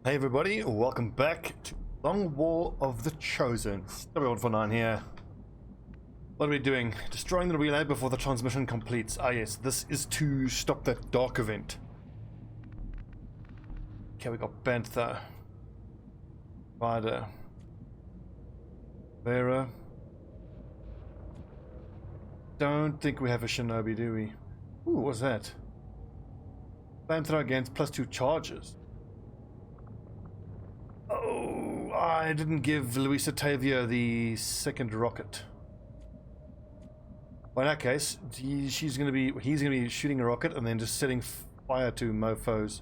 Hey everybody, welcome back to Long War of the Chosen. Stobbie 149 here. What are we doing? Destroying the relay before the transmission completes. Ah yes, this is to stop that dark event. Okay, we got Panther, Spider, Vera. Don't think we have a Shinobi, do we? Ooh, what's that? Panther against +2 charges. Oh, I didn't give Luisa Tavia the second rocket. Well, in that case, he's gonna be shooting a rocket and then just setting fire to mofos.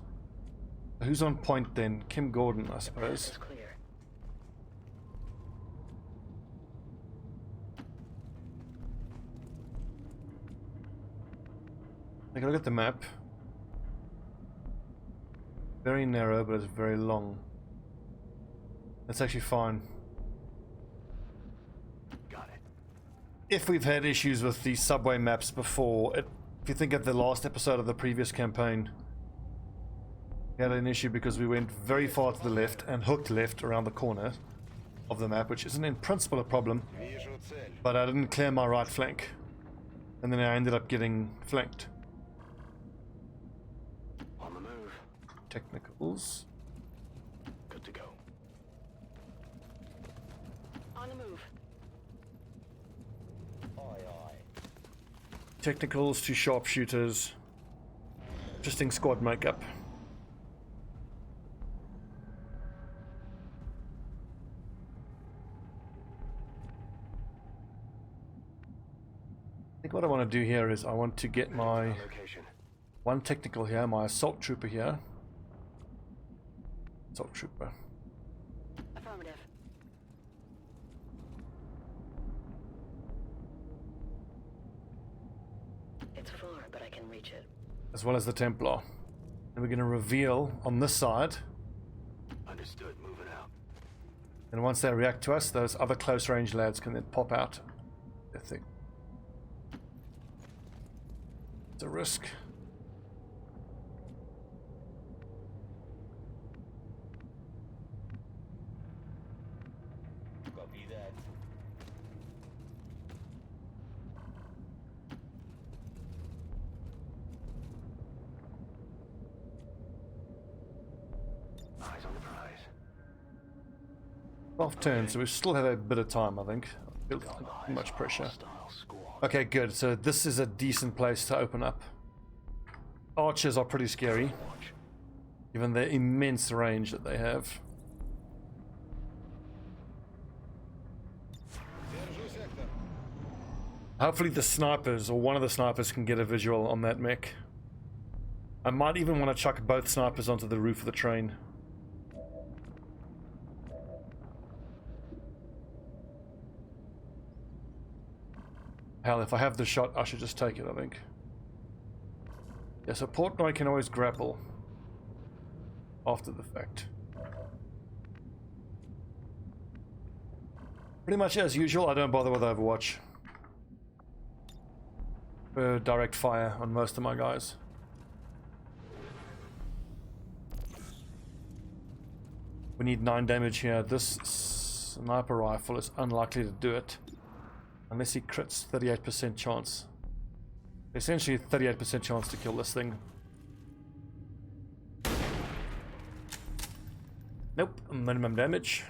Who's on point then? Kim Gordon, I suppose. Take a look at the map. Very narrow, but it's very long. That's actually fine. Got it. If we've had issues with the subway maps before, if you think of the last episode of the previous campaign, we had an issue because we went very far to the left and hooked left around the corner of the map, which isn't in principle a problem, but I didn't clear my right flank, and then I ended up getting flanked. On the move. Technicals. Good to go. On the move. Aye, aye. Technicals to sharpshooters. Interesting squad makeup. I think what I want to do here is I want to get my one technical here, my assault trooper here. Assault trooper. Affirmative. It's far, but I can reach it. As well as the Templar. And we're going to reveal on this side. Understood. Moving out. And once they react to us, those other close range lads can then pop out their thing. It's a risk. Copy that. Eyes on the prize. 12 turns, so we still have a bit of time, I think. Too much pressure. Okay, good. So this is a decent place to open up. Archers are pretty scary, given the immense range that they have. Hopefully the snipers, or one of the snipers, can get a visual on that mech. I might even want to chuck both snipers onto the roof of the train. Hell, if I have the shot, I should just take it, I think. Yeah, so Portnoy can always grapple after the fact. Pretty much as usual, I don't bother with Overwatch. Direct fire on most of my guys. We need 9 damage here. This sniper rifle is unlikely to do it. Unless he crits, 38% chance. Essentially 38% chance to kill this thing. Nope, minimum damage.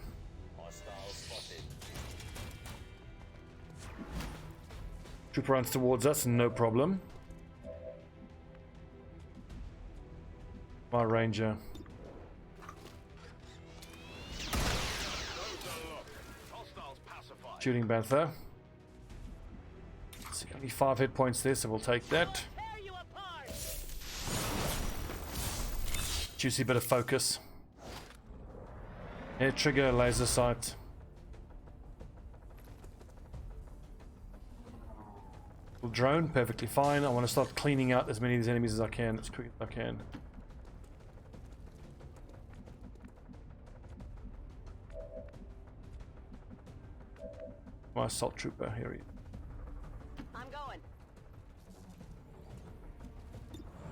Trooper runs towards us, no problem. My ranger. Shooting Panther. Let's see, only 5 hit points there, so we'll take that. Juicy bit of focus. Air trigger, laser sight. Drone, perfectly fine. I want to start cleaning out as many of these enemies as I can, as quick as I can. My assault trooper, here he is. I'm going.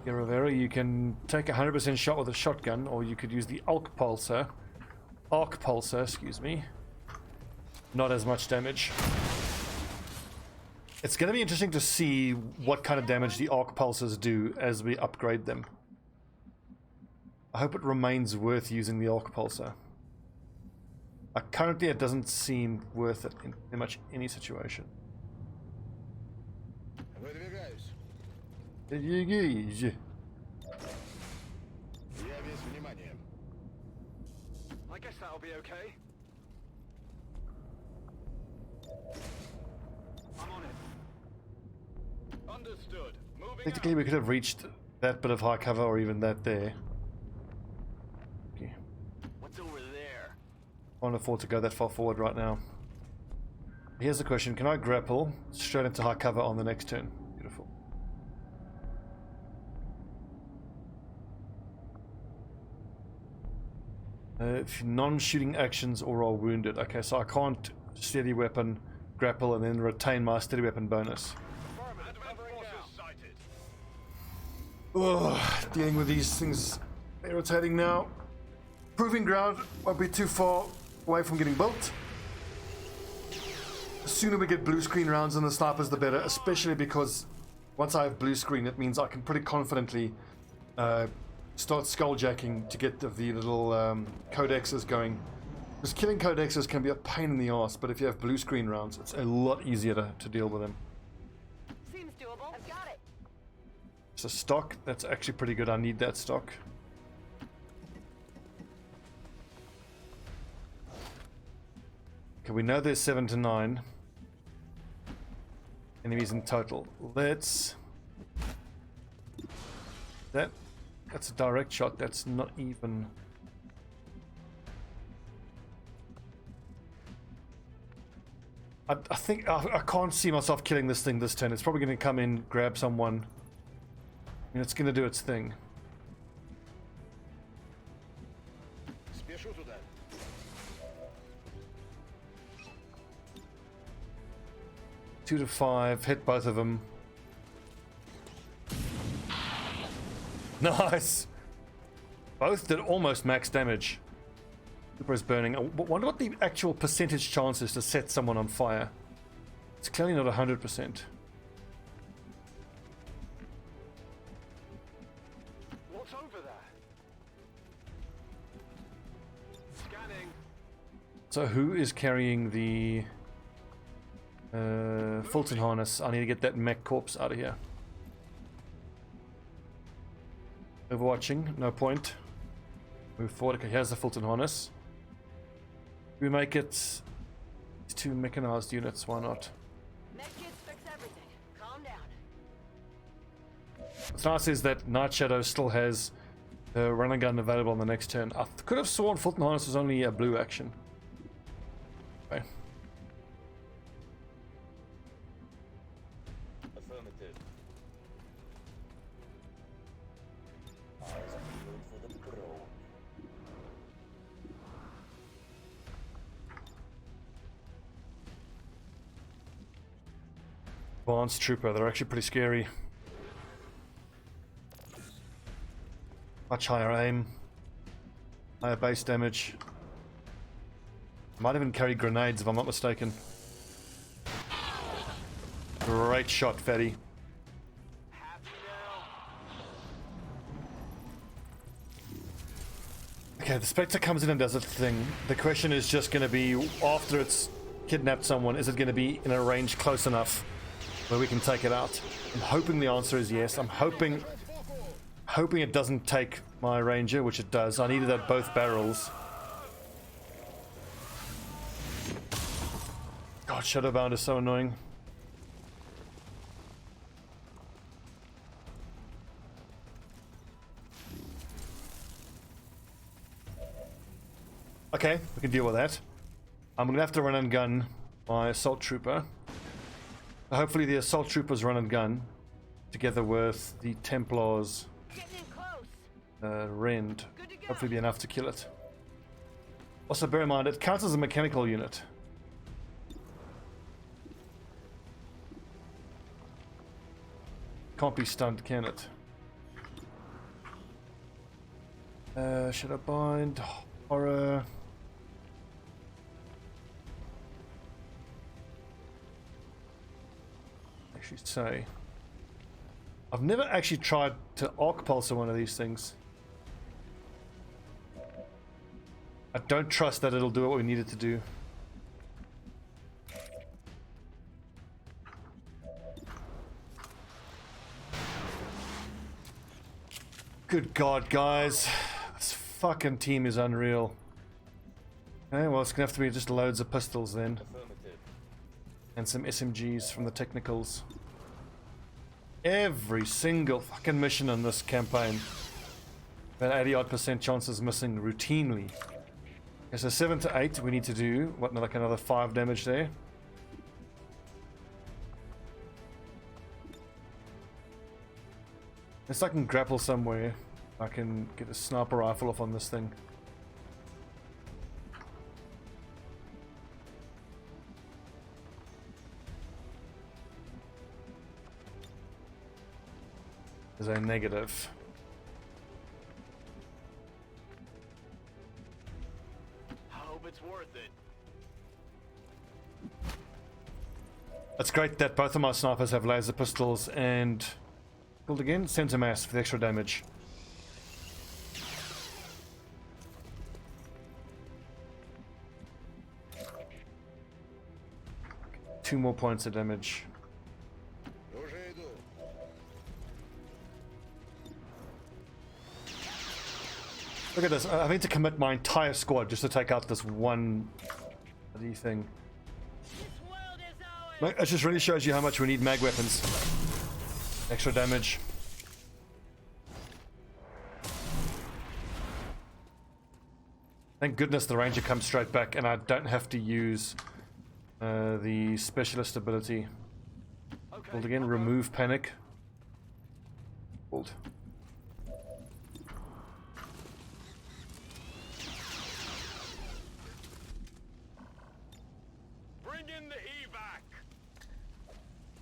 Yeah, Rivera, you can take a 100% shot with a shotgun, or you could use the arc pulsar, excuse me. Not as much damage. It's going to be interesting to see what kind of damage the arc pulsars do as we upgrade them. I hope it remains worth using the arc pulsar. Currently, it doesn't seem worth it in pretty much any situation. Выдвигаюсь. Yeah. Я весь внимание. I guess that'll be okay. I'm on it. Understood. Moving Technically, we could have reached that bit of high cover, or even that there. Okay. What's over there? Can't afford to go that far forward right now. Here's the question: can I grapple straight into high cover on the next turn? Beautiful. If non-shooting actions or are wounded. Okay, so I can't steady weapon, grapple, and then retain my steady weapon bonus. Ugh, dealing with these things irritating now. Proving ground won't be too far away from getting built. The sooner we get blue screen rounds on the snipers, the better, especially because once I have blue screen, it means I can pretty confidently start skulljacking to get the little codexes going. Because killing codexes can be a pain in the ass, but if you have blue screen rounds, it's a lot easier to deal with them. Seems doable. I've got it. So stock, that's actually pretty good. I need that stock. Okay, we know there's 7 to 9 enemies in total. Let's... That's a direct shot. That's not even... I think I can't see myself killing this thing this turn. It's probably going to come in, grab someone, and it's going to do its thing. Спешу туда. 2 to 5, hit both of them. Nice! Both did almost max damage. Super is burning. I wonder what the actual percentage chance is to set someone on fire. It's clearly not 100%. What's over there? Scanning. So who is carrying the Fulton harness? I need to get that mech corpse out of here. Overwatching, no point. Move forward. Okay, here's the Fulton harness. We make it 2 mechanized units, why not? Medkits fix everything. Calm down. What's nice is that Night Shadow still has the run and gun available on the next turn. I could have sworn Fulton harness was only a blue action. Okay. Affirmative. Eyes peeled for the crow. Advanced Trooper, they're actually pretty scary. Much higher aim, higher base damage. Might even carry grenades if I'm not mistaken. Great shot, Fatty. Happy now. Okay, the Spectre comes in and does its thing. The question is just going to be, after it's kidnapped someone, is it going to be in a range close enough where we can take it out? I'm hoping the answer is yes. I'm hoping it doesn't take my Ranger, which it does. I needed at both barrels. God, Shadowbound is so annoying. Okay, we can deal with that. I'm gonna have to run and gun my Assault Trooper. Hopefully the Assault Troopers run and gun together with the Templars Getting in close. Rend. Good to go. Hopefully be enough to kill it. Also bear in mind, it counts as a mechanical unit. Can't be stunned, can it? Shadow Bind, Horror. Actually say, I've never actually tried to arc pulse on one of these things. I don't trust that it'll do what we need it to do. Good God, guys. This fucking team is unreal. Okay, well, it's gonna have to be just loads of pistols then. Affirmative. And some SMGs from the technicals. Every single fucking mission in this campaign. About 80-odd% chances missing routinely. Okay, so 7 to 8 we need to do. What, like another 5 damage there? Unless I can grapple somewhere, I can get a sniper rifle off on this thing. There's a negative. I hope it's worth it. It's great that both of my snipers have laser pistols and... Called again? Center mass for the extra damage. Two more points of damage. Уже иду. Look at this. I need to commit my entire squad just to take out this one bloody thing. Look, it just really shows you how much we need mag weapons. Extra damage. Thank goodness the ranger comes straight back and I don't have to use the specialist ability. Okay. Hold again, remove panic. Hold. Bring in the evac.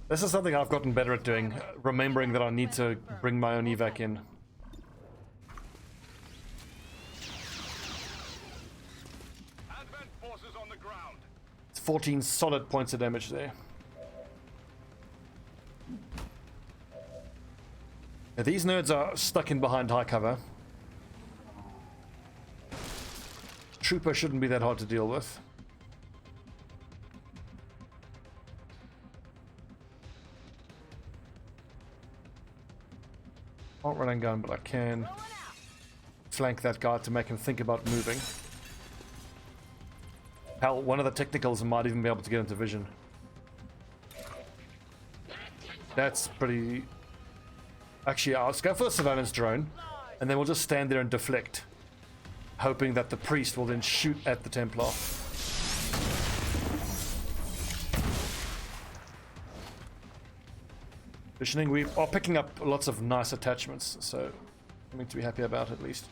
This is something I've gotten better at doing, remembering that I need to bring my own evac in. Advent forces on the ground. It's 14 solid points of damage there. Now, these nerds are stuck in behind high cover. Trooper shouldn't be that hard to deal with. Can't run and gun, but I can flank that guy to make him think about moving. Hell, one of the technicals might even be able to get into vision. That's pretty... Actually, let's go for the surveillance drone, and then we'll just stand there and deflect, hoping that the priest will then shoot at the Templar. Visioning, we are picking up lots of nice attachments, so something to be happy about at least.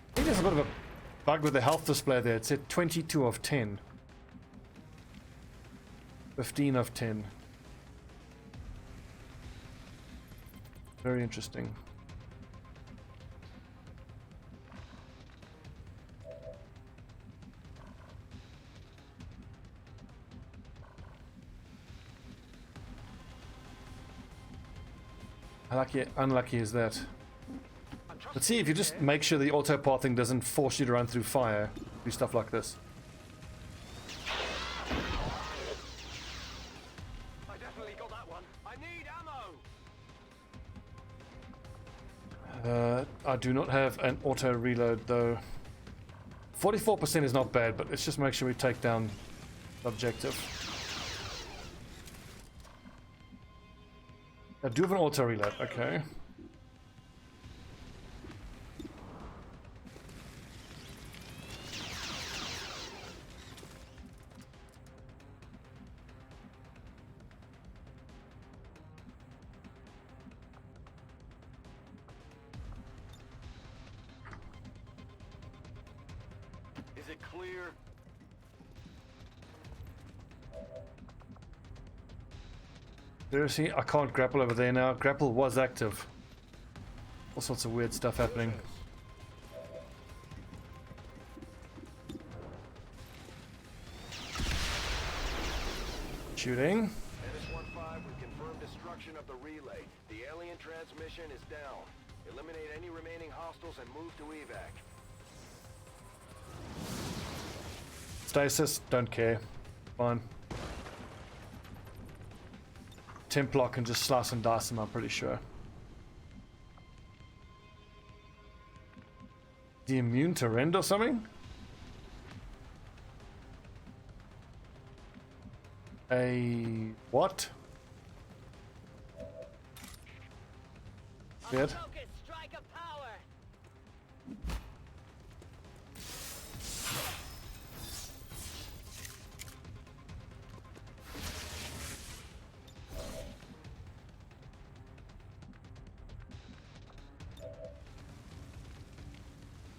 I think there's a bit of a bug with the health display there. It said 22 of 10. 15 of 10. Very interesting. How lucky, unlucky is that? But see, if you just make sure the auto pathing doesn't force you to run through fire, do stuff like this. I definitely got that one. I need ammo. I do not have an auto reload though. 44% is not bad, but let's just make sure we take down the objective. I do have an auto reload, okay. Is it clear? Seriously, I can't grapple over there now. Grapple was active. All sorts of weird stuff happening. Shooting. NS-15, we confirmed destruction of the relay. The alien transmission is down. Eliminate any remaining hostiles and move to evac. Stasis, don't care. Fine. Templar can just slice and dice them, I'm pretty sure. The immune to rend or something? A what? Good. Focus, strike of power.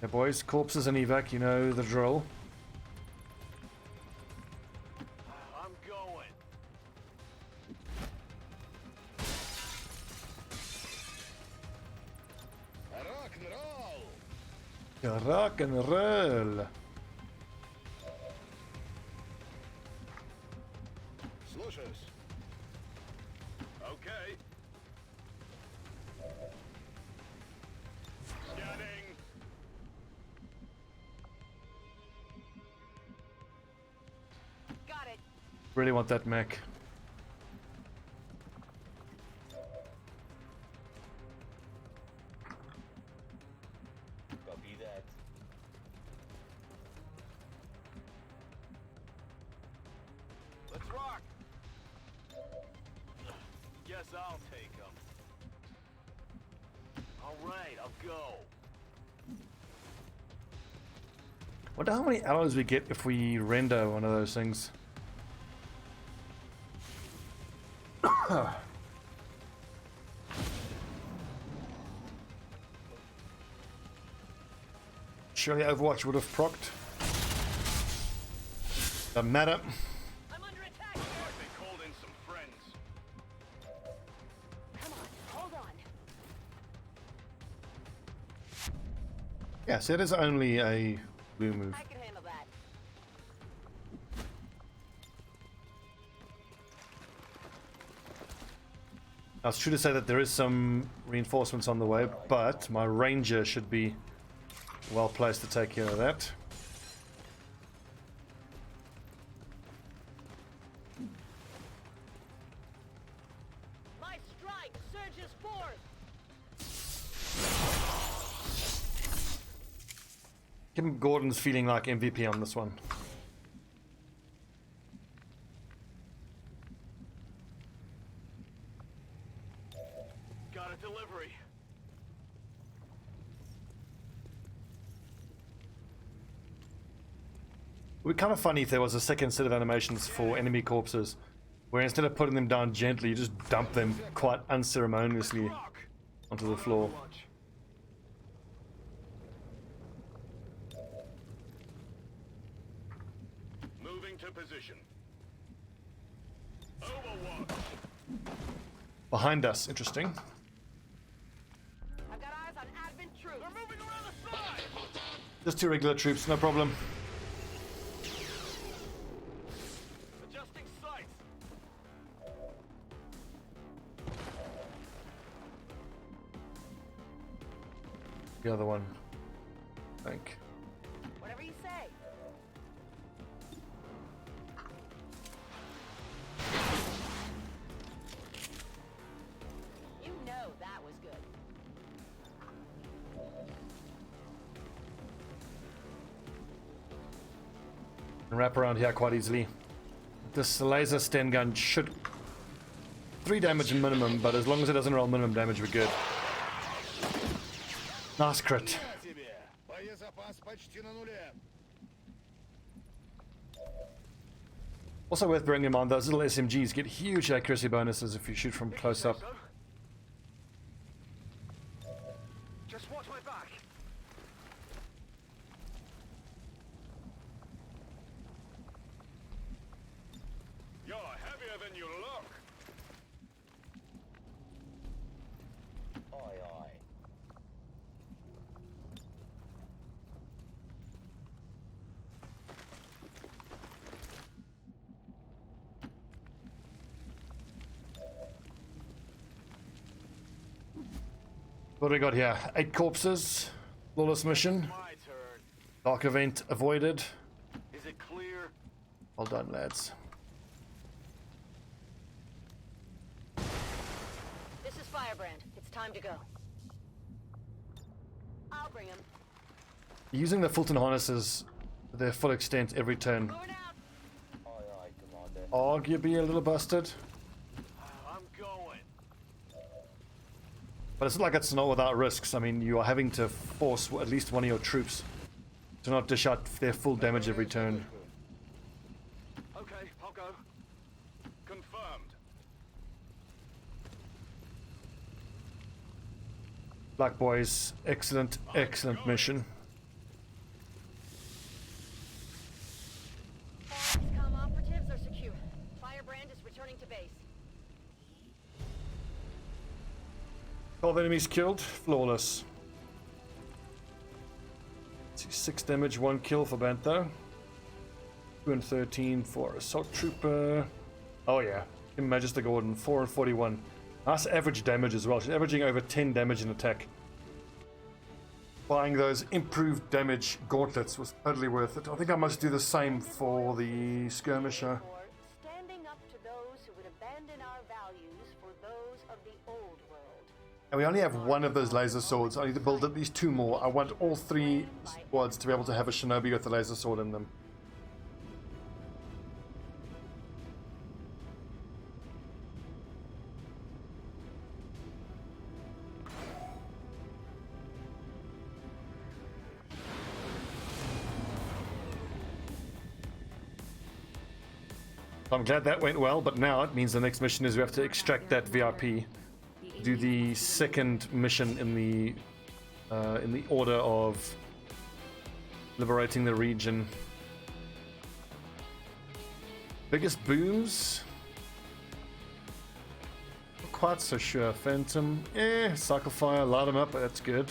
Yeah, boys, corpses and evac, you know the drill. I'm going. Rock and roll! Rock and roll. Слушаюсь. Okay. Scanning. Got it. Really want that mech. Copy that. Let's rock. Guess I'll take them. All right, I'll go. Wonder how many alloys we get if we render one of those things. Surely Overwatch would have procced. Doesn't matter. I'm under attack Like here. they called in some friends. Come on, hold on. Yes, it is only a blue move. I can handle that. Now, it's true to say that there is some reinforcements on the way, but my ranger should be well placed to take care of that. My strike surges forth. Kim Gordon's feeling like MVP on this one. Got a delivery. It would be kind of funny if there was a second set of animations for enemy corpses, where instead of putting them down gently, you just dump them quite unceremoniously Rock. onto the floor. Lunch. Moving to position. Overwatch. Behind us, interesting. I've got eyes on advent troops. They're moving around the side. Just two regular troops, no problem. Adjusting sights. The other one, I think. Whatever you say. You know that was good. And wrap around here quite easily. This laser Sten gun should 3 damage in minimum, but as long as it doesn't roll minimum damage, we're good. Nice crit. На тебе! Боезапас почти на нуле. Also worth bearing in mind, those little SMGs get huge accuracy bonuses if you shoot from close up. Just watch my back. than you look. Aye, aye. What do we got here? 8 corpses. Flawless mission. My turn. Dark event avoided. Is it clear? Well done, lads. This is Firebrand. It's time to go. I'll bring him. Using the Fulton harnesses to their full extent every turn. Going out. Aye, aye, Commander. Arguably a little busted. I'm going. But it's not like it's not without risks. I mean, you are having to force at least one of your troops to not dish out their full damage every turn. Okay, I'll go. Confirmed. Black boys, excellent, excellent mission. XCOM operatives are secure. Firebrand is returning to base. 12 enemies killed, flawless. 6 damage, 1 kill for Bantho. 213 for Assault Trooper. Oh yeah, Magister Gordon, 4 and 41. Nice average damage as well. She's averaging over 10 damage in attack. Buying those improved damage gauntlets was totally worth it. I think I must do the same for the skirmisher. Or standing up to those who would abandon our values for those of the old world. And we only have one of those laser swords. I need to build at least 2 more. I want all 3 squads to be able to have a Shinobi with a laser sword in them. I'm glad that went well, but now it means the next mission is we have to extract that VIP. Do the second mission in the order of liberating the region. Biggest booms? Not quite so sure. Phantom, Cycle Fire, light them up, that's good.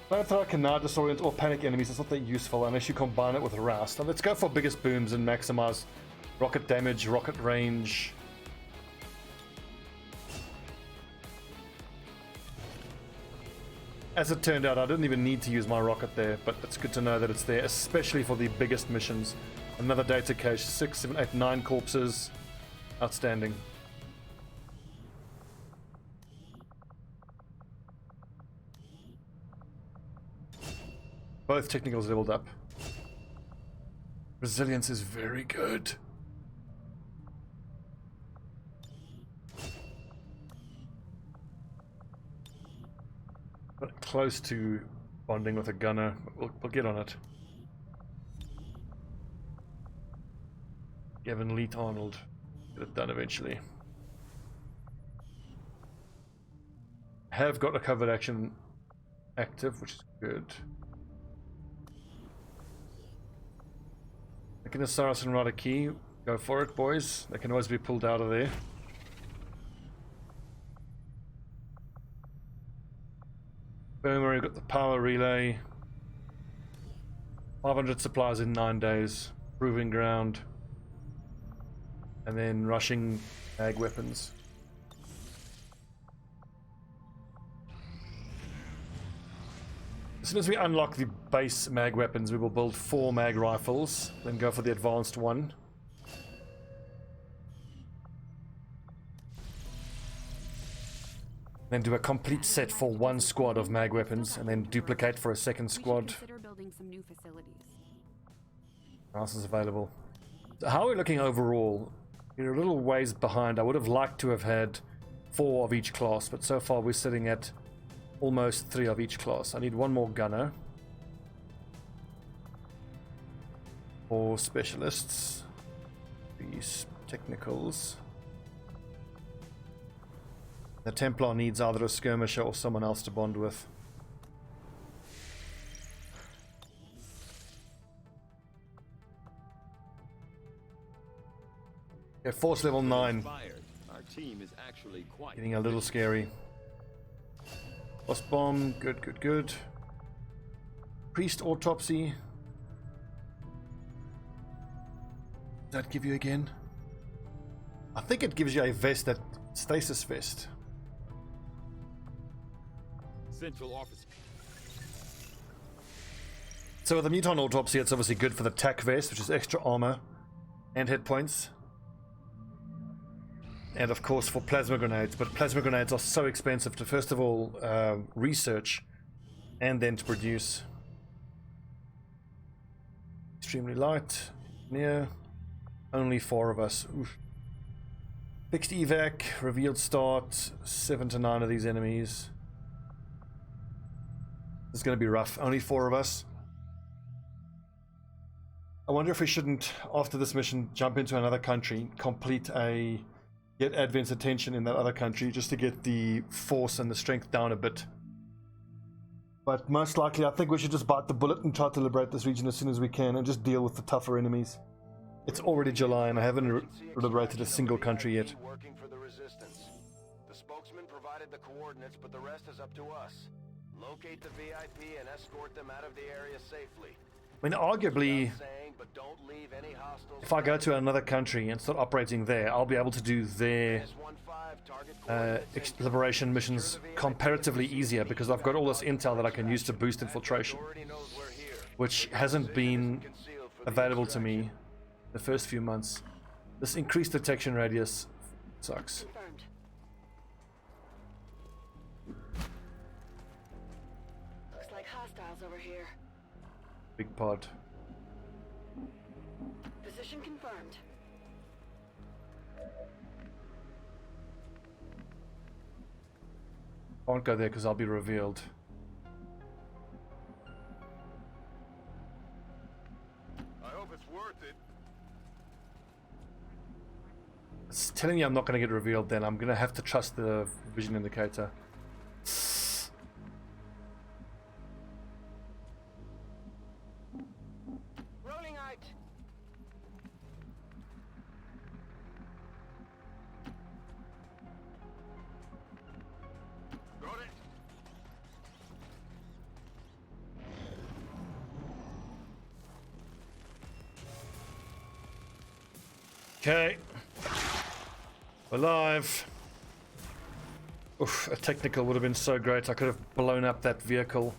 Flamethrower can now disorient or panic enemies. It's not that useful unless you combine it with Roust. Now let's go for biggest booms and maximize rocket damage, rocket range. As it turned out, I didn't even need to use my rocket there, but it's good to know that it's there, especially for the biggest missions. Another data cache, 6, 7, 8, 9 corpses. Outstanding. Both technicals leveled up. Resilience is very good. But close to bonding with a gunner. We'll get on it. Gavin Leet Arnold. Get it done eventually. Have got a covered action active, which is good. Mechanosaurus and Rada Key. Go for it, boys. They can always be pulled out of there. Infirmary, got the power relay. 500 supplies in 9 days. Proving ground. And then rushing mag weapons. As soon as we unlock the base mag weapons, we will build 4 mag rifles, then go for the advanced one. Then do a complete set for 1 squad of mag weapons, and then duplicate for a second squad. Consider building some new facilities. What else is available? So how are we looking overall? We're a little ways behind. I would have liked to have had 4 of each class, but so far we're sitting at almost 3 of each class. I need 1 more gunner. 4 specialists. These technicals. The Templar needs either a skirmisher or someone else to bond with. Okay, force level 9. Fired. Our team is actually quite Getting a little scary. Boss bomb, good, good, good. Priest autopsy. Does that give you again? I think it gives you a vest, that stasis vest. Central office. So with the muton autopsy, it's obviously good for the tac vest, which is extra armor and hit points. And of course for plasma grenades, but plasma grenades are so expensive to first of all research and then to produce. Extremely light, near, only 4 of us. Oof. Fixed evac, revealed start, 7 to 9 of these enemies. It's going to be rough, only 4 of us. I wonder if we shouldn't, after this mission, jump into another country, get Advent's attention in that other country, just to get the force and the strength down a bit. But most likely, I think we should just bite the bullet and try to liberate this region as soon as we can, and just deal with the tougher enemies. It's already July, and I haven't liberated a single country yet. Working for the resistance. The spokesman provided the coordinates, but the rest is up to us. Locate the VIP and escort them out of the area safely. I mean, arguably, But don't leave any hostiles. if I go to another country and start operating there, I'll be able to do their liberation missions comparatively easier, because I've got all this intel that I can use to boost infiltration, which hasn't been available to me the first few months. This increased detection radius sucks. Confirmed. Looks like hostiles over here. Big pod. Position confirmed. I won't go there because I'll be revealed. I hope it's worth it. It's telling me I'm not going to get revealed then. I'm going to have to trust the vision indicator. Rolling out. Got it. Okay. We're live. Oof, a technical would have been so great. I could have blown up that vehicle.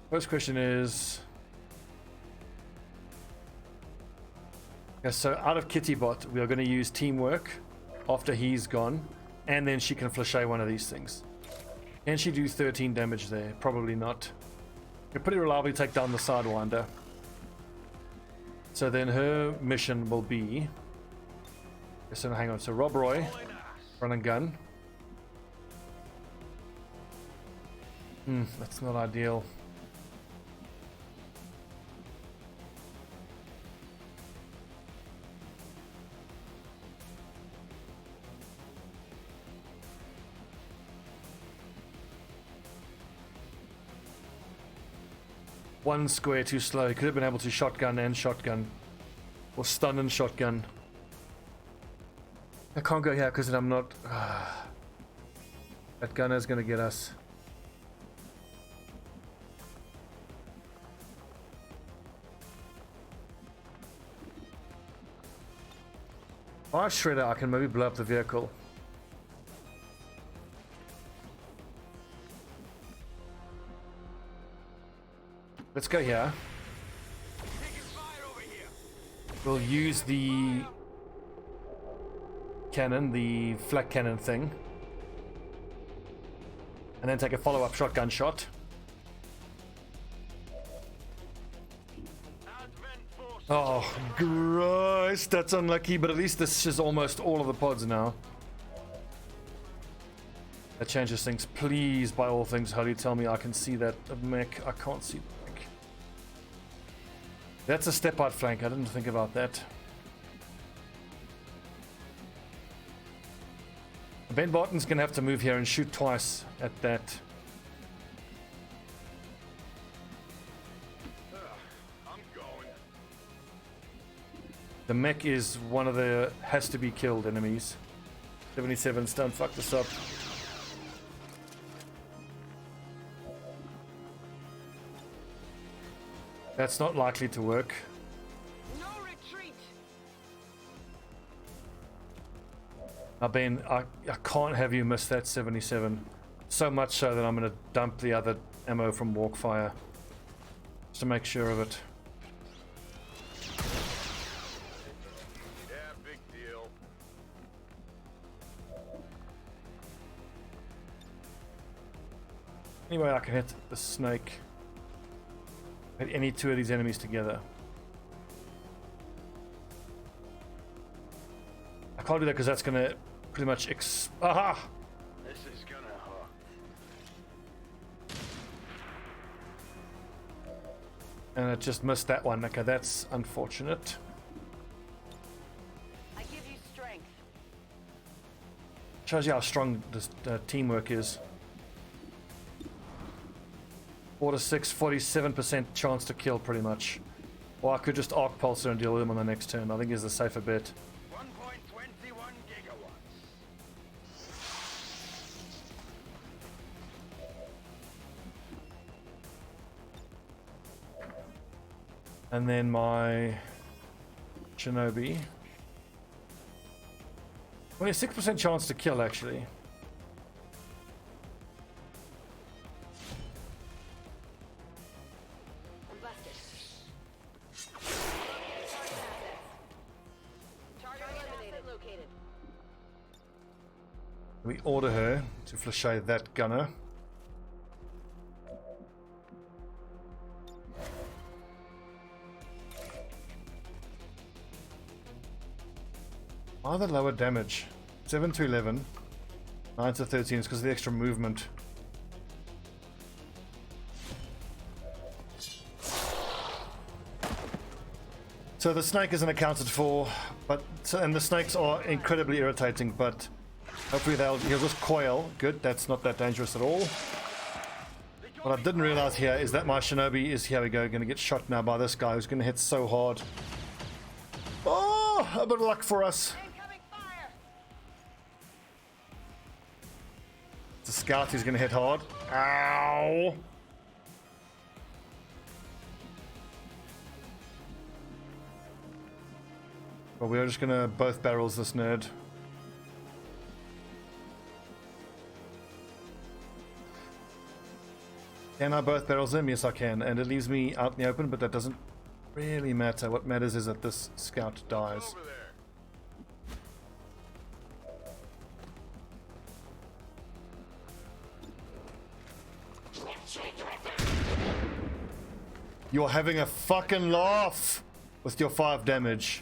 First question is... Okay, so out of Kittybot, we are going to use teamwork after he's gone, and then she can flashay one of these things. Can she do 13 damage there? Probably not. Can pretty reliably take down the Sidewinder. So then her mission will be... So hang on, so Rob Roy, run and gun. That's not ideal. One square too slow. He could have been able to shotgun and shotgun. Or stun and shotgun. I can't go here because I'm not... That gunner's going to get us. Fire Shredder, I can maybe blow up the vehicle. Let's go here. We'll use the cannon, the flak cannon thing. And then take a follow-up shotgun shot. Oh, gross. That's unlucky, but at least this is almost all of the pods now. That changes things. Please, by all things holy, tell me I can see that mech. I can't see the mech. That's a step-out flank. I didn't think about that. Ben Barton's going to have to move here and shoot twice at that. The mech is one of the has to be killed enemies. 77 stun, fuck this up. That's not likely to work. No retreat. Now Ben, I can't have you miss that 77. So much so that I'm going to dump the other ammo from Walkfire. Just to make sure of it. Yeah, big deal. Anyway, I can hit the snake. Hit any two of these enemies together. I can't do that because that's going to pretty much aha! This is gonna hurt. And it just missed that one. Okay, that's unfortunate. I give you strength. Shows you how strong this teamwork is. 4 to 6, 47% chance to kill pretty much. Or I could just arc pulsar and deal with him on the next turn. I think is the safer bet. 1.21 gigawatts. And then my Shinobi. Only a 6% chance to kill actually. We order her to flashay that gunner. Why the lower damage? 7 to 11, 9 to 13 is because of the extra movement. So the snake isn't accounted for, but and the snakes are incredibly irritating, but hopefully he'll just coil. Good, that's not that dangerous at all. What I didn't realize here is that my Shinobi is, here we go, going to get shot now by this guy who's going to hit so hard. Oh, a bit of luck for us. Incoming fire. It's a scout who's going to hit hard. Ow! Well, we're just going to both barrels this nerd. Can I both barrels him? Yes, I can. And it leaves me out in the open, but that doesn't really matter. What matters is that this scout dies. Over there. You're having a fucking laugh with your 5 damage.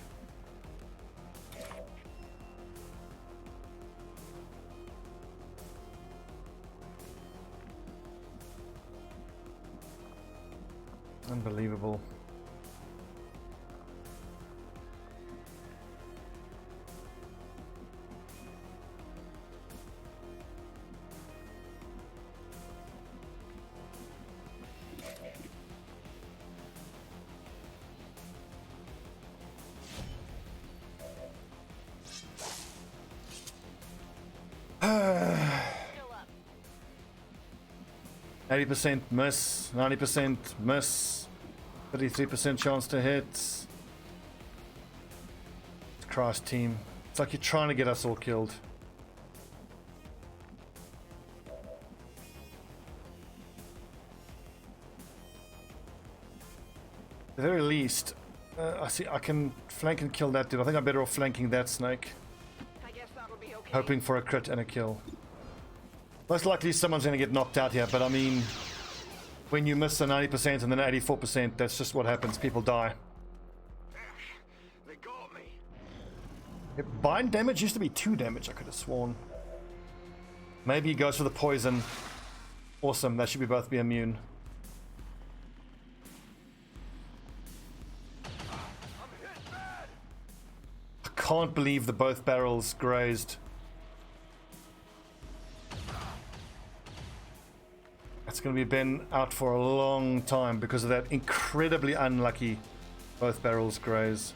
Unbelievable. Still up. 80% miss, 90% miss, 33% chance to hit. Christ, team. It's like you're trying to get us all killed. At the very least, I can flank and kill that dude. I think I'm better off flanking that snake. I guess that'll be okay. Hoping for a crit and a kill. Most likely someone's going to get knocked out here, but I mean, when you miss the 90% and then 84%, that's just what happens. People die. They got me. Bind damage used to be 2 damage, I could have sworn. Maybe he goes for the poison. Awesome, that should be both be immune. I can't believe the both barrels grazed. That's going to be Ben out for a long time because of that incredibly unlucky both barrels graze.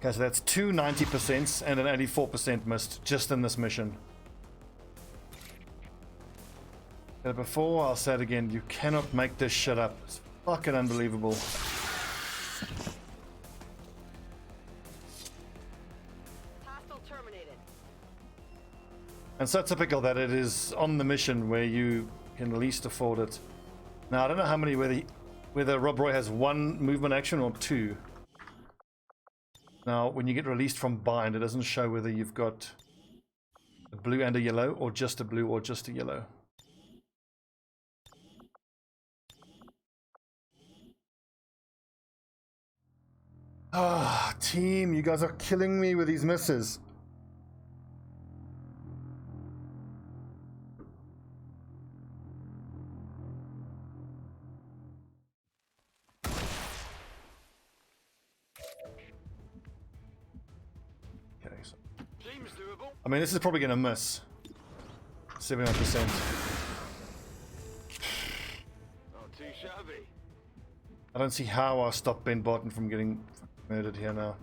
Okay, so that's two 90% and an 84% missed just in this mission. But before, I'll say it again, you cannot make this shit up. It's fucking unbelievable. Hostile terminated. And so typical that it is on the mission where you can least afford it. Now, I don't know how many, whether Rob Roy has one movement action or two. Now, when you get released from bind, it doesn't show whether you've got a blue and a yellow, or just a blue or just a yellow. Ah, team, you guys are killing me with these misses. Okay, so Seems doable. I mean, this is probably going to miss. 71%. Not too shabby. I don't see how I stop Ben Barton from getting murdered here now.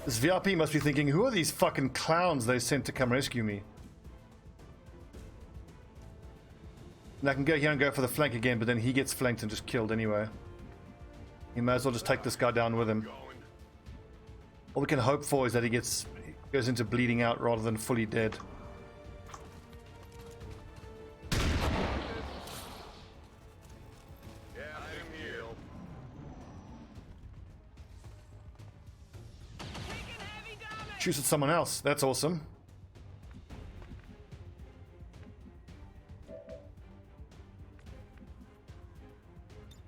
This VIP must be thinking, who are these fucking clowns they sent to come rescue me? And I can go here and go for the flank again, but then he gets flanked and just killed anyway. He may as well just take this guy down with him. All we can hope for is that he goes into bleeding out rather than fully dead. Yeah, I'm here. Shoots at someone else. That's awesome.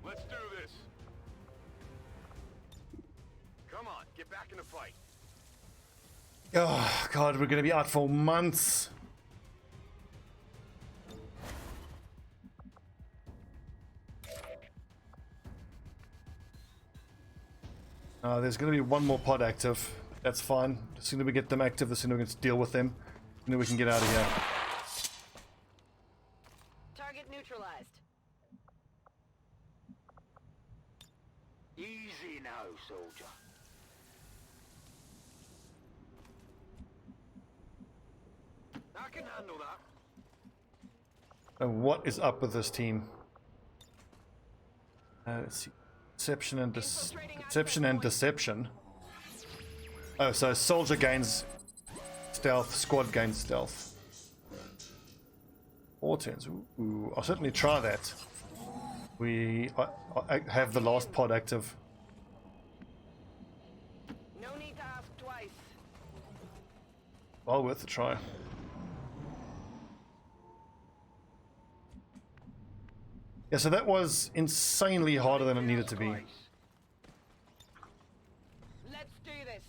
Let's do this. Come on, get back in the fight. Oh, God, we're going to be out for months. There's going to be one more pod active. That's fine. The sooner we get them active, the sooner we can deal with them. The sooner we can get out of here. Target neutralized. Easy now, soldier. I can handle that. And what is up with this team? Let's see. Deception and deception. Oh, so soldier gains stealth, squad gains stealth. 4 turns. Ooh, I'll certainly try that. I have the last pod active. No need to ask twice. Well worth a try. Yeah, so that was insanely harder than it needed to be. Let's do this.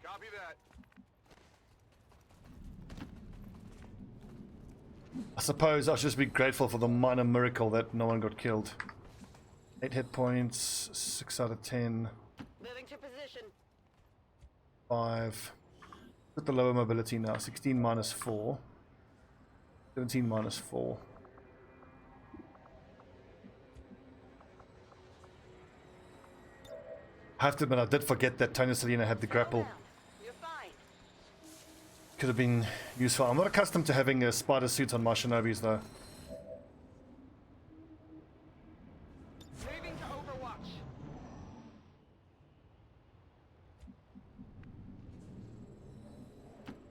Copy that. I suppose I should just be grateful for the minor miracle that no one got killed. 8 hit points, 6 out of 10, Moving to position. 5. With the lower mobility now, 16 minus 4. 17 minus 4. I have to admit, I did forget that Tony Selena had the grapple. You're fine. Could have been useful. I'm not accustomed to having a spider suit on my Shinobis though. Moving to Overwatch.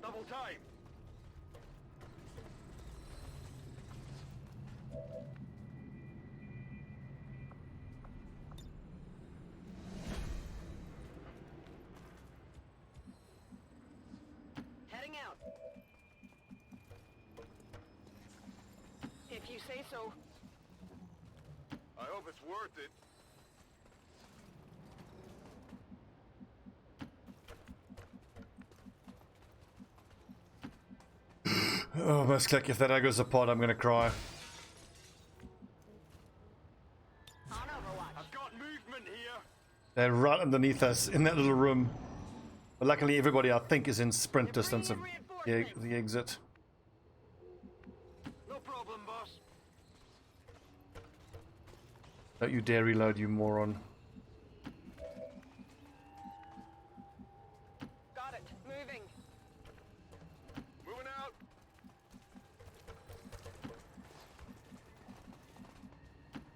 Double time. Heading out. If you say so. I hope it's worth it. Oh, most click. If that goes apart, I'm gonna cry. On Overwatch. I've got movement here. They're right underneath us in that little room. But luckily, everybody I think is in sprint distance of the exit. No problem, boss. Don't you dare reload, you moron. Got it. Moving. Moving out.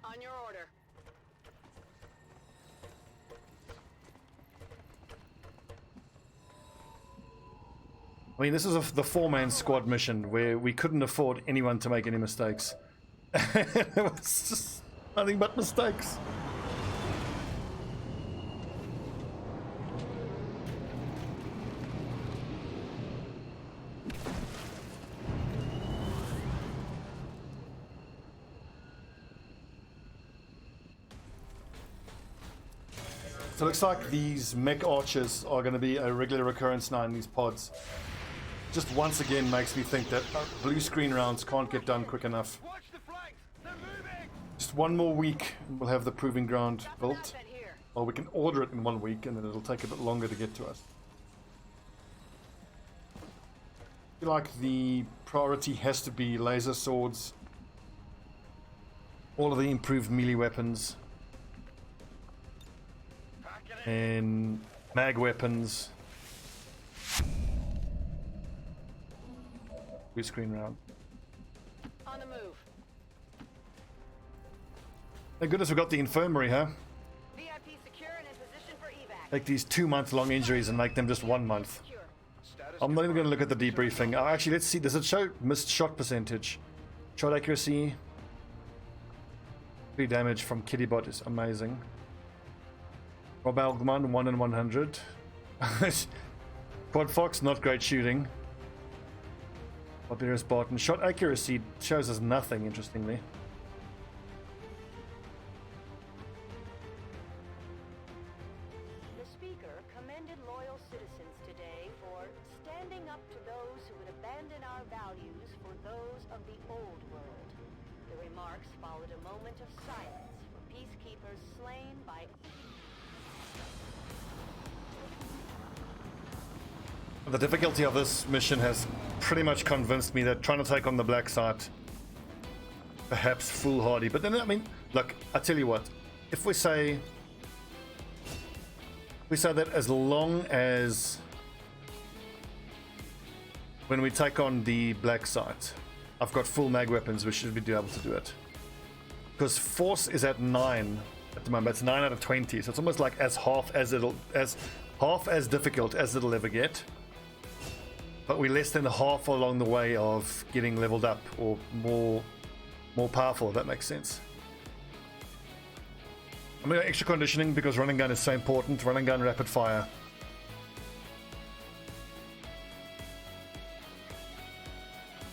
On your order. I mean, this is the four-man squad mission where we couldn't afford anyone to make any mistakes. It was just nothing but mistakes. So it looks like these mech archers are going to be a regular occurrence now in these pods. Just once again makes me think that blue screen rounds can't get done quick enough. Watch the flanks. They're moving. Just one more week and we'll have the proving ground built. Outfit here. Or we can order it in 1 week and then it'll take a bit longer to get to us. I feel like the priority has to be laser swords, all of the improved melee weapons, and mag weapons. Blue screen round. On the move. Thank goodness we got the infirmary, huh? VIP secure and in position for evac. Take these 2-month-long injuries and make them just 1 month. Secure. Status I'm not even going to confirmed. look at the debriefing. Oh, actually, let's see. Does it show missed shot percentage? Shot accuracy. 3 damage from Kittybot is amazing. Rob Algman, 1 in 100. Quad Fox, not great shooting. Tiberius Barton. Shot accuracy shows us nothing, interestingly. The speaker commended loyal citizens today for standing up to those who would abandon our values for those of the old world. The remarks followed a moment of silence for peacekeepers slain by... The difficulty of this mission has pretty much convinced me that trying to take on the black site, perhaps foolhardy. But then, I mean, look, I tell you what, if we say that as long as when we take on the black site, I've got full mag weapons, we should be able to do it. Because force is at 9 at the moment. It's 9 out of 20, so it's almost like half as difficult as it'll ever get. But we're less than half along the way of getting leveled up or more powerful, if that makes sense. I'm going to go extra conditioning because run and gun is so important. Run and gun, rapid fire.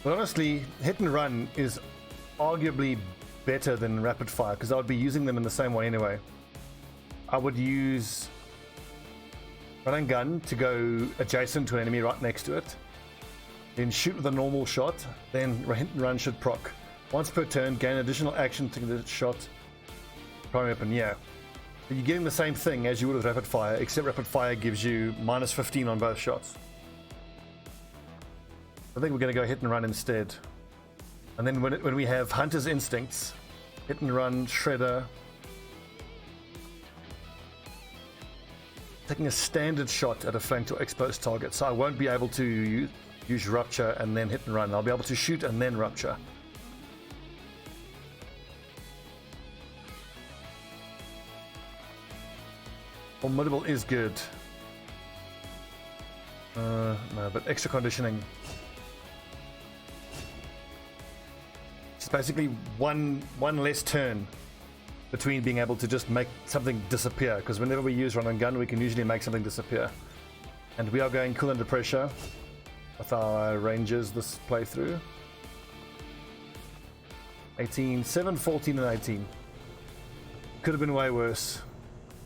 But honestly, hit and run is arguably better than rapid fire because I would be using them in the same way anyway. I would use run and gun to go adjacent to an enemy right next to it, then shoot with a normal shot, then hit and run should proc. Once per turn, gain additional action to the shot. Primary weapon, yeah. But you're getting the same thing as you would with rapid fire, except rapid fire gives you minus 15 on both shots. I think we're going to go hit and run instead. And then when we have Hunter's Instincts, hit and run, Shredder, taking a standard shot at a flanked or exposed target. So I won't be able to use Rupture and then hit and run. I'll be able to shoot and then Rupture. Formidable is good. No, but extra conditioning. It's basically one less turn between being able to just make something disappear, because whenever we use run and gun we can usually make something disappear. And we are going cool under pressure with our rangers this playthrough. 18, 7, 14 and 18. Could have been way worse.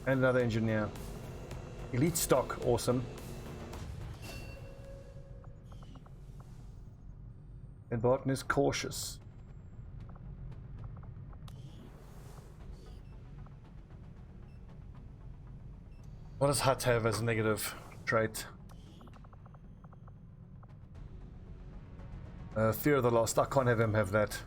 And another engineer. Elite stock, awesome. And Barton is cautious. What does Hut have as a negative trait? Fear of the lost. I can't have him have that.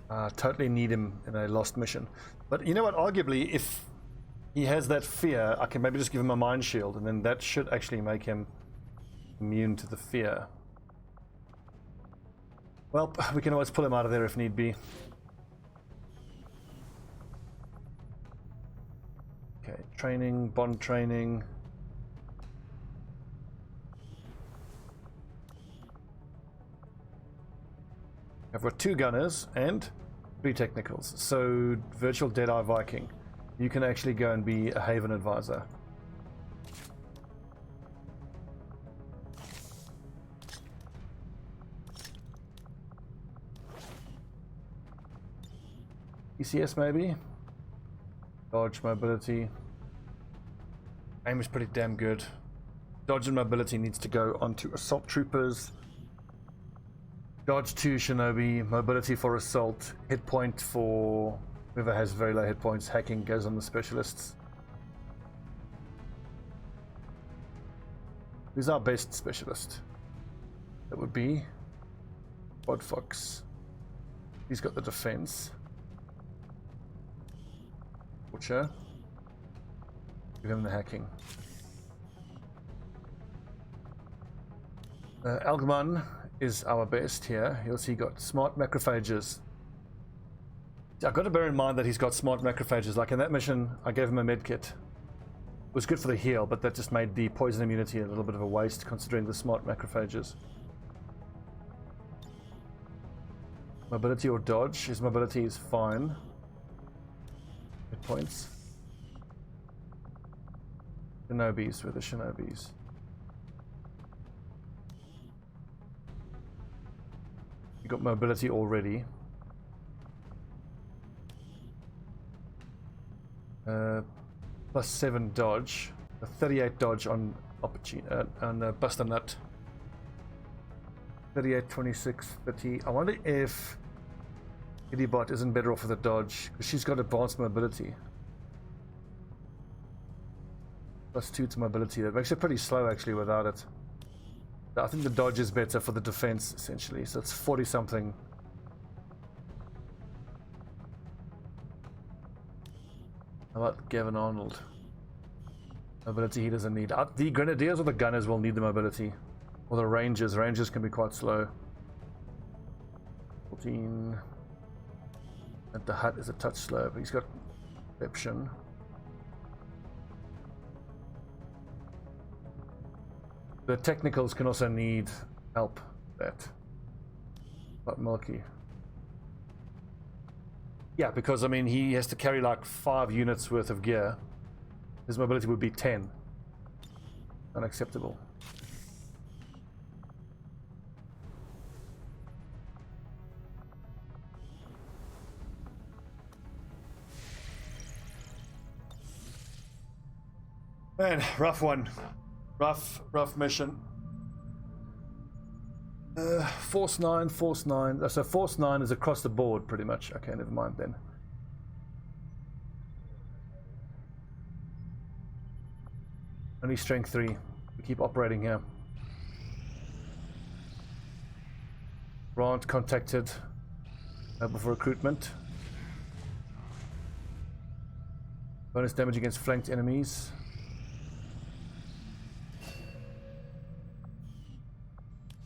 Totally need him in a lost mission. But you know what? Arguably, if he has that fear, I can maybe just give him a mind shield, and then that should actually make him immune to the fear. Well, we can always pull him out of there if need be. Okay, training, bond training. I've got 2 gunners and 3 technicals. So, Virtual Deadeye Viking. You can actually go and be a Haven advisor. ECS maybe? Dodge, mobility. Aim is pretty damn good. Dodge and mobility needs to go onto assault troopers. Dodge to Shinobi, mobility for assault, hit point for whoever has very low hit points, hacking goes on the specialists. Who's our best specialist? That would be Bod Fox. He's got the defense. Butcher. Give him the hacking. Algman is our best here. You'll see he got smart macrophages. I've got to bear in mind that he's got smart macrophages. Like in that mission, I gave him a med kit. It was good for the heal, but that just made the poison immunity a little bit of a waste considering the smart macrophages. Mobility or dodge. His mobility is fine. Hit points. Shinobis, where the Shinobis. You got mobility already. Plus 7 dodge. A 38 dodge on Buster Nut. 38, 26, 30. I wonder if Idiobot isn't better off with a dodge, because she's got advanced mobility. Plus 2 to mobility. That makes it pretty slow actually without it. I think the dodge is better for the defense essentially, so it's 40 something. How about Gavin Arnold? Mobility he doesn't need. The Grenadiers or the Gunners will need the mobility. Or the Rangers. Rangers can be quite slow. 14. And the Hut is a touch slow, but he's got Perception. The technicals can also need help. That. But Milky. Yeah, because I mean he has to carry like 5 units worth of gear. His mobility would be 10. Unacceptable. Man, rough one. Rough mission. Force 9. So Force 9 is across the board pretty much. Okay, never mind then. Only strength 3. We keep operating here. Grant contacted. Able for recruitment. Bonus damage against flanked enemies.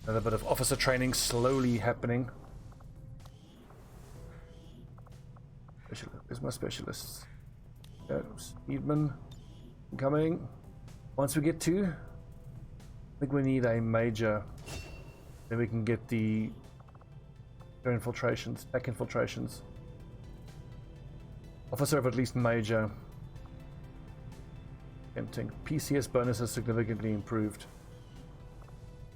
Another bit of officer training slowly happening. Where's my specialists? Speedman incoming. Once we get 2, I think we need a major. Then we can get the infiltrations, back infiltrations. Officer of at least major. Tempting. PCS bonus has significantly improved.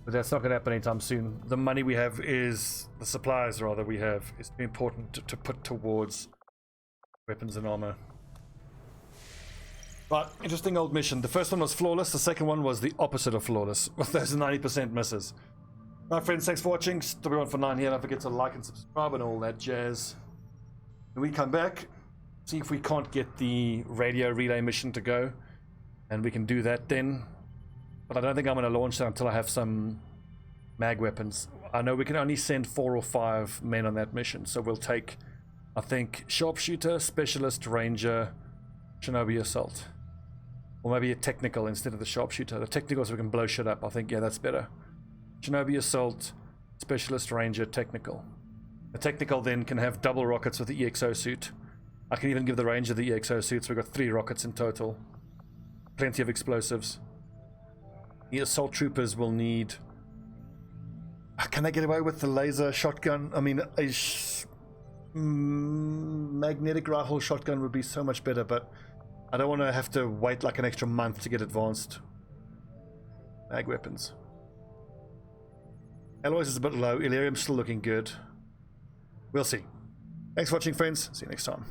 But that's not going to happen anytime soon. The money we have is, the supplies rather we have, is important to put towards weapons and armor. But interesting old mission. The first one was flawless. The second one was the opposite of flawless, with those 90% misses. My friends, thanks for watching. Stobbie 149 here. Don't forget to like and subscribe and all that jazz. When we come back, see if we can't get the radio relay mission to go, and we can do that then. But I don't think I'm going to launch that until I have some mag weapons. I know we can only send 4 or 5 men on that mission, so we'll take I think Sharpshooter, Specialist, Ranger, Shinobi, Assault. Or maybe a Technical instead of the Sharpshooter. The Technical so we can blow shit up. I think, yeah, that's better. Shinobi, Assault, Specialist, Ranger, Technical. The Technical then can have double rockets with the EXO suit. I can even give the Ranger the EXO suit, so we've got 3 rockets in total. Plenty of explosives. The Assault Troopers will need... Can they get away with the laser shotgun? I mean, a magnetic rifle shotgun would be so much better, but I don't want to have to wait like an extra month to get advanced mag weapons. Alloys is a bit low. Illyrium's still looking good. We'll see. Thanks for watching, friends. See you next time.